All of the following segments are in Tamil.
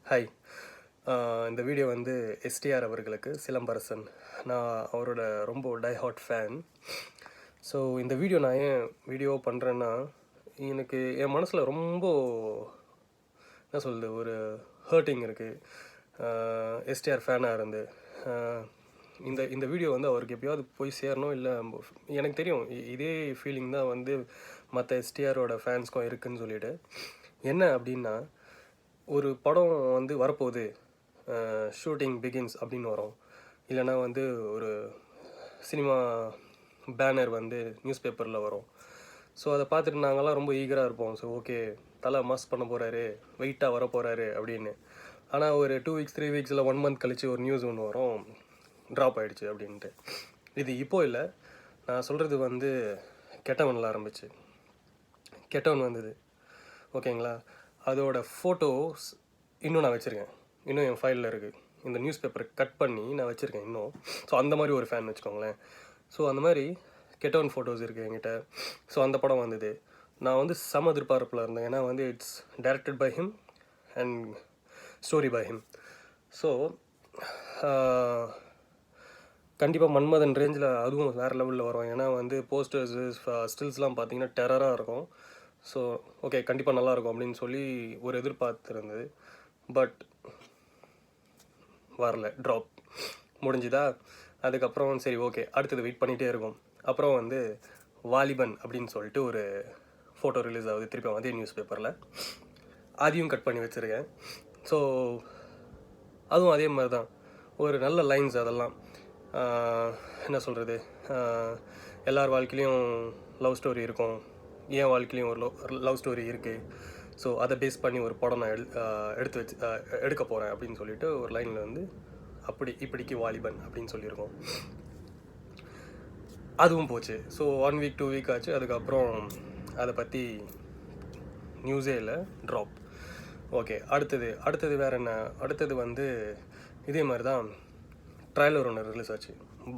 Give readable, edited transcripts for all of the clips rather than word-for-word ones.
ஹாய். இந்த வீடியோ வந்து எஸ்டிஆர் அவர்களுக்கு, சிலம்பரசன். நான் அவரோட ரொம்ப டை ஹார்ட் ஃபேன். ஸோ இந்த வீடியோ நான் ஏன் வீடியோ பண்ணுறேன்னா, எனக்கு என் மனசில் ரொம்ப என்ன சொல்கிறது, ஒரு ஹர்ட்டிங் இருக்குது. எஸ்டிஆர் ஃபேனாக இருந்து இந்த இந்த வீடியோ வந்து அவருக்கு எப்படியாவது போய் சேரணும். இல்லை, எனக்கு தெரியும் இதே ஃபீலிங் தான் வந்து மற்ற எஸ்டிஆரோட ஃபேன்ஸ்க்கும் இருக்குதுன்னு சொல்லிட்டு. என்ன அப்படின்னா, ஒரு படம் வந்து வரப்போகுது, ஷூட்டிங் பிகின்ஸ் அப்படின்னு வரும். இல்லைனா வந்து ஒரு சினிமா பேனர் வந்து நியூஸ் பேப்பரில் வரும். ஸோ அதை பார்த்துட்டு நாங்கள்லாம் ரொம்ப ஈகராக இருப்போம். ஸோ ஓகே, தலை மாஸ் பண்ண போகிறாரு, வெயிட்டாக வர போகிறாரு அப்படின்னு. ஆனால் ஒரு 2 வீக்ஸ் 3 வீக்ஸ் இல்லை 1 மந்த் கழித்து ஒரு நியூஸ் ஒன்று வரும், ட்ராப் ஆகிடுச்சு அப்படின்ட்டு. இது இப்போது இல்லை, நான் சொல்கிறது வந்து கெட்டவனில் ஆரம்பிச்சு. கெட்டவன் வந்தது, ஓகேங்களா? அதோட ஃபோட்டோஸ் இன்னும் நான் வச்சுருக்கேன், இன்னும் என் ஃபைலில் இருக்குது. இந்த நியூஸ் பேப்பரை கட் பண்ணி நான் வச்சுருக்கேன் இன்னும். ஸோ அந்த மாதிரி ஒரு ஃபேன் வச்சுக்கோங்களேன். ஸோ அந்த மாதிரி கெட்டவன் ஃபோட்டோஸ் இருக்குது என்கிட்ட. ஸோ அந்த படம் வந்தது, நான் வந்து செம எதிர்பார்ப்பில் இருந்தேன். ஏன்னா வந்து it's directed by him and story by him. So கண்டிப்பாக மன்மதன் ரேஞ்சில் அதுவும் வேறு லெவலில் வரும். ஏன்னா வந்து போஸ்டர்ஸு ஸ்டில்ஸ்லாம் பார்த்தீங்கன்னா டெரராக இருக்கும். ஸோ ஓகே, கண்டிப்பாக நல்லாயிருக்கும் அப்படின்னு சொல்லி ஒரு எதிர்பார்த்துருந்தது. பட் வரல, ட்ராப் முடிஞ்சுதா. அதுக்கப்புறம் சரி ஓகே, அடுத்தது வெயிட் பண்ணிகிட்டே இருக்கும். அப்புறம் வந்து வாலிபன் அப்படின்னு சொல்லிட்டு ஒரு ஃபோட்டோ ரிலீஸ் ஆகுது திருப்பி அதே நியூஸ் பேப்பரில். அதையும் கட் பண்ணி வச்சுருக்கேன். ஸோ அதுவும் அதே மாதிரி தான், ஒரு நல்ல லைன்ஸ். அதெல்லாம் என்ன சொல்கிறது, எல்லார் வாழ்க்கையிலையும் லவ் ஸ்டோரி இருக்கும், என் வாழ்க்கையிலையும் ஒரு லவ் ஸ்டோரி இருக்குது. ஸோ அதை பேஸ் பண்ணி ஒரு படம் நான் எடுக்க போகிறேன் அப்படின்னு சொல்லிட்டு ஒரு லைனில் வந்து அப்படி இப்படிக்கு வாலிபன் அப்படின்னு சொல்லியிருக்கோம். அதுவும் போச்சு. ஸோ 1 வீக் 2 வீக் ஆச்சு. அதுக்கப்புறம் அதை பற்றி நியூஸே இல்லை, ட்ராப். ஓகே, அடுத்தது வேறு என்ன? அடுத்தது வந்து இதே மாதிரி தான் ட்ரைலர் ஒன்று ரிலீஸ் ஆச்சு,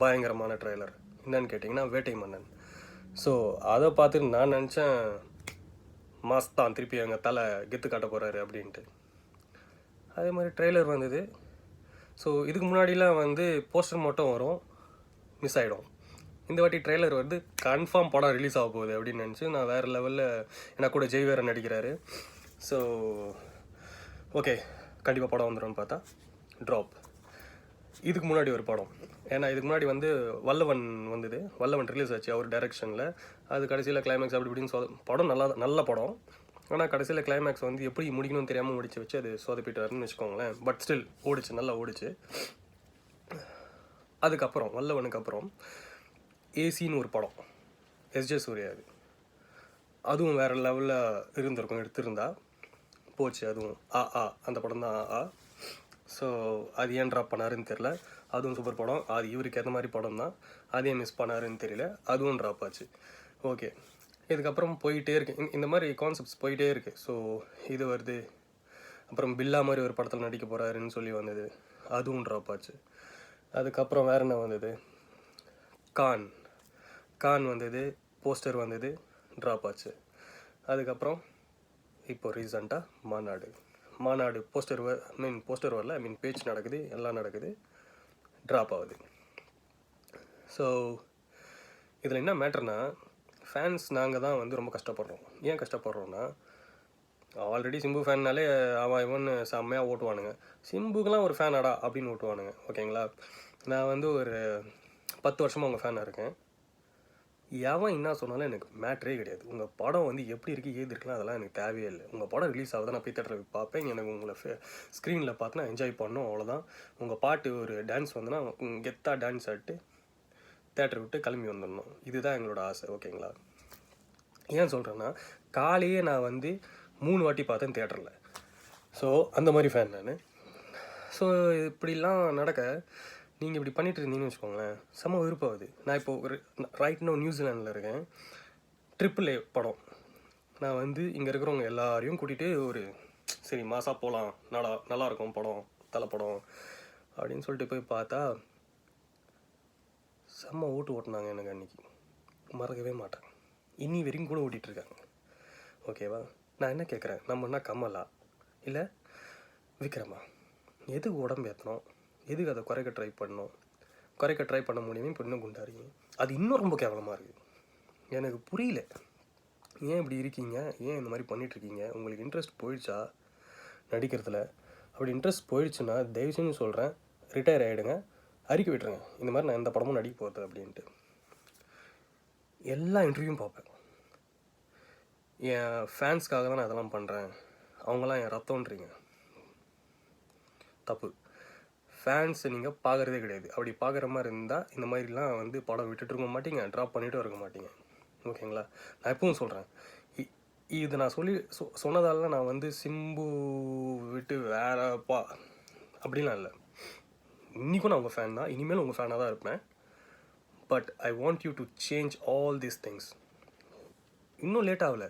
பயங்கரமான ட்ரைலர். என்னன்னு கேட்டிங்கன்னா, வேட்டை மன்னன். ஸோ அதை பார்த்துட்டு நான் நினச்சேன், மாஸ் தான், திருப்பி எங்கள் தலை கெத்து காட்ட போகிறாரு அப்படின்ட்டு. அதே மாதிரி ட்ரெய்லர் வந்தது. ஸோ இதுக்கு முன்னாடிலாம் வந்து போஸ்டர் மட்டும் வரும், மிஸ் ஆகிடும். இந்த வாட்டி ட்ரெய்லர் வந்து கன்ஃபார்ம் படம் ரிலீஸ் ஆக போகுது அப்படின்னு நினச்சி நான் வேறு லெவலில், எனக்கு கூட ஜெய் வேறு நடிக்கிறாரு. ஸோ ஓகே, கண்டிப்பாக படம் வந்துடும்னு பார்த்தா ட்ராப். இதுக்கு முன்னாடி ஒரு படம், ஏன்னா இதுக்கு முன்னாடி வந்து வல்லவன் வந்தது, வல்லவன் ரிலீஸ் ஆச்சு அவர் டைரக்ஷனில். அது கடைசியில் கிளைமேக்ஸ் அப்படி இப்படின்னு படம் நல்ல படம். ஆனால் கடைசியில் கிளைமேக்ஸ் வந்து எப்படி முடிக்கணும்னு தெரியாமல் முடிச்சு வச்சு அது சொதப்பிட்டாருன்னு வச்சுக்கோங்களேன். பட் ஸ்டில் ஓடிச்சு, நல்லா ஓடிச்சு. அதுக்கப்புறம் வல்லவனுக்கு அப்புறம் ஏசின்னு ஒரு படம், எஸ்ஜே சூர்யா. அதுவும் வேறு லெவலில் இருந்திருக்கும், எடுத்திருந்தா போச்சு. அதுவும் அந்த படம் தான் ஸோ அது ஏன் ட்ராப் பண்ணாருன்னு தெரில. அதுவும் சூப்பர் படம், அது இவருக்கு ஏற்ற மாதிரி படம் தான், அதே மிஸ் பண்ணாருன்னு தெரியல, அதுவும் ட்ராப் ஆச்சு. ஓகே, இதுக்கப்புறம் போயிட்டே இருக்குது, இந்த மாதிரி கான்செப்ட்ஸ் போயிட்டே இருக்குது. ஸோ இது வருது. அப்புறம் பில்லா மாதிரி ஒரு படத்தில் நடிக்க போகிறாருன்னு சொல்லி வந்தது, அதுவும் ட்ராப் ஆச்சு. அதுக்கப்புறம் வேறு என்ன வந்தது, கான் வந்தது, போஸ்டர் வந்தது, ட்ராப் ஆச்சு. அதுக்கப்புறம் இப்போ ரீசண்டாக மாநாடு போஸ்டர் வரல, பேச்சு நடக்குது, எல்லாம் நடக்குது, ட்ராப் ஆகுது. ஸோ இதில் என்ன மேட்டர்னா, ஃபேன்ஸ் நாங்கள் தான் வந்து ரொம்ப கஷ்டப்படுறோம். ஏன் கஷ்டப்படுறோன்னா, ஆல்ரெடி சிம்பு ஃபேன்னாலே அவன் இவன் செம்மையாக ஓட்டுவானுங்க. சிம்புக்கெலாம் ஒரு ஃபேனாடா அப்படின்னு ஓட்டுவானுங்க, ஓகேங்களா? நான் வந்து ஒரு 10 வருஷமாக உங்கள் ஃபேனாக இருக்கேன். எவன் என்ன சொன்னாலும் எனக்கு மேட்ரே கிடையாது. உங்கள் படம் வந்து எப்படி இருக்குது, ஏது இருக்கலாம், அதெல்லாம் எனக்கு தேவையே இல்லை. உங்கள் படம் ரிலீஸ் ஆகுது, நான் போய் தேட்டரில் பார்ப்பேன். எனக்கு உங்களை ஸ்க்ரீனில் பார்த்து நான் என்ஜாய் பண்ணணும், அவ்வளோதான். உங்கள் பாட்டு ஒரு டான்ஸ் வந்துன்னா கெத்தாக டான்ஸ் ஆகிட்டு தேட்டரை விட்டு கிளம்பி வந்துடணும். இதுதான் எங்களோட ஆசை, ஓகேங்களா? ஏன் சொல்கிறேன்னா, காலையே நான் வந்து 3 வாட்டி பார்த்தேன் தேட்டரில். ஸோ அந்த மாதிரி ஃபேன் நான். ஸோ இப்படிலாம் நடக்க நீங்கள் இப்படி பண்ணிட்டு இருந்தீங்கன்னு வச்சுக்கோங்களேன், செம்ம விருப்பாகுது. நான் இப்போ ஒரு ரைட் நோ நியூசிலாண்டில் இருக்கேன், AAA படம். நான் வந்து இங்கே இருக்கிறவங்க எல்லாரையும் கூட்டிகிட்டு ஒரு சரி மாதம் போகலாம், நல்லாயிருக்கும் படம், தலைப்படம் அப்படின்னு சொல்லிட்டு போய் பார்த்தா செம்ம ஓட்டினாங்க எனக்கு அன்றைக்கி, மறக்கவே மாட்டேன். இன்னி வரைக்கும் கூட ஓட்டிகிட்ருக்காங்க, ஓகேவா? நான் என்ன கேட்குறேன், நம்ம என்ன கமலா இல்லை விக்ரமா எதுக்கு உடம்பு ஏற்றணும், எதுக்கு அதை குறைக்க ட்ரை பண்ணணும், குறைக்க ட்ரை பண்ண முடியுமே இப்போ இன்னும் குண்டாறீங்க. அது இன்னும் ரொம்ப கேவலமாக இருக்குது. எனக்கு புரியல, ஏன் இப்படி இருக்கீங்க, ஏன் இந்த மாதிரி பண்ணிகிட்ருக்கீங்க? உங்களுக்கு இன்ட்ரெஸ்ட் போயிடுச்சா நடிக்கிறதுல? அப்படி இன்ட்ரெஸ்ட் போயிடுச்சுன்னா தயவு செஞ்சு சொல்கிறேன், ரிட்டையர் ஆகிடுங்க, அறிக்கை விட்டுருங்க, இந்த மாதிரி நான் எந்த படமும் நடிக்க போகிறது அப்படின்ட்டு. எல்லா இன்டர்வியூவும் பார்ப்பேன். என் ஃபேன்ஸ்க்காக தான் நான் அதெல்லாம் பண்ணுறேன், அவங்களாம் என் ரத்தம்ன்றீங்க. தப்பு. ஃபேன்ஸை நீங்கள் பார்க்குறதே கிடையாது. அப்படி பார்க்குற மாதிரி இருந்தால் இந்த மாதிரிலாம் வந்து படம் விட்டுட்டு இருக்க மாட்டீங்க, ட்ராப் பண்ணிவிட்டு இருக்க மாட்டீங்க. ஓகேங்களா? நான் எப்பவும் சொல்கிறேன், இது நான் சொன்னதால நான் வந்து சிம்பு விட்டு வேறப்பா அப்படிலாம் இல்லை. இன்றைக்கும் நான் உங்கள் ஃபேன் தான், இனிமேல் உங்கள் ஃபேனாக தான் இருப்பேன். But I want you to change all these things. இன்னும் லேட் ஆகலை.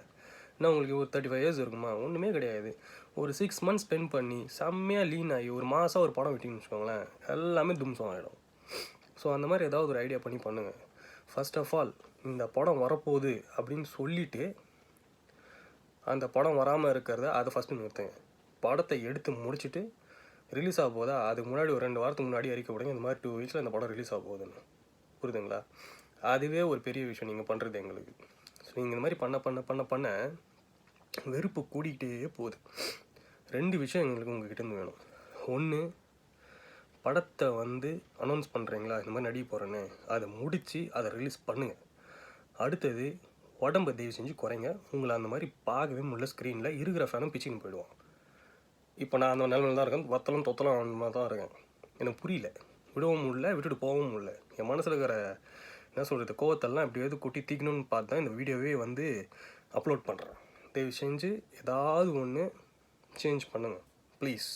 இன்னும் உங்களுக்கு ஒரு 35 இயர்ஸ் இருக்குமா? ஒன்றுமே கிடையாது. ஒரு 6 months ஸ்பெண்ட் பண்ணி செம்மையாக லீன் ஆகி ஒரு மாதம் ஒரு படம் விட்டிங்கன்னு வச்சுக்கோங்களேன், எல்லாமே தும்சம் ஆகிடும். ஸோ அந்த மாதிரி ஏதாவது ஒரு ஐடியா பண்ணி பண்ணுங்கள். ஃபர்ஸ்ட் ஆஃப் ஆல் இந்த படம் வரப்போகுது அப்படின்னு சொல்லிவிட்டு அந்த படம் வராமல் இருக்கிறத அதை ஃபஸ்ட்டு நிறுத்துங்க. படத்தை எடுத்து முடிச்சுட்டு ரிலீஸ் ஆக போதா அதுக்கு முன்னாடி ஒரு 2 வாரத்துக்கு முன்னாடி அறிக்கை விடுங்க, இந்த மாதிரி 2 weeksல இந்த படம் ரிலீஸ் ஆக போகுதுன்னு. புரியுதுங்களா? அதுவே ஒரு பெரிய விஷயம் நீங்கள் பண்ணுறது எங்களுக்கு. ஸோ நீங்கள் இந்த மாதிரி பண்ண வெறுப்பு கூடிக்கிட்டே போகுது. 2 விஷயம் எங்களுக்கு உங்ககிட்டேருந்து வேணும். ஒன்று, படத்தை வந்து அனௌன்ஸ் பண்ணுறீங்களா இந்த மாதிரி நடிக்க போகிறேன்னு, அதை முடித்து அதை ரிலீஸ் பண்ணுங்கள். அடுத்தது, உடம்பை தயவு செஞ்சு குறைங்க. உங்களை அந்த மாதிரி பார்க்கவே முடியல ஸ்க்ரீனில், இருக்கிற ஃபேனும் பிச்சுன்னு போயிடுவான். இப்போ நான் அந்த நிலைமையில் தான் இருக்கேன், வத்தலும் தொத்தலும் அந்த மாதிரி தான் இருக்கேன். எனக்கு புரியல, விடவும் முடியல, விட்டுட்டு போகவும் முடியல. என் மனசில் இருக்கிற என்ன சொல்கிறது கோவத்தெல்லாம் எப்படியாவது கொட்டி தீக்கணும்னு பார்த்து தான் இந்த வீடியோவே வந்து அப்லோட் பண்ணுறேன். தயவு செஞ்சு ஏதாவது ஒன்று சேஞ்ச் பண்ணுங்கள் ப்ளீஸ்.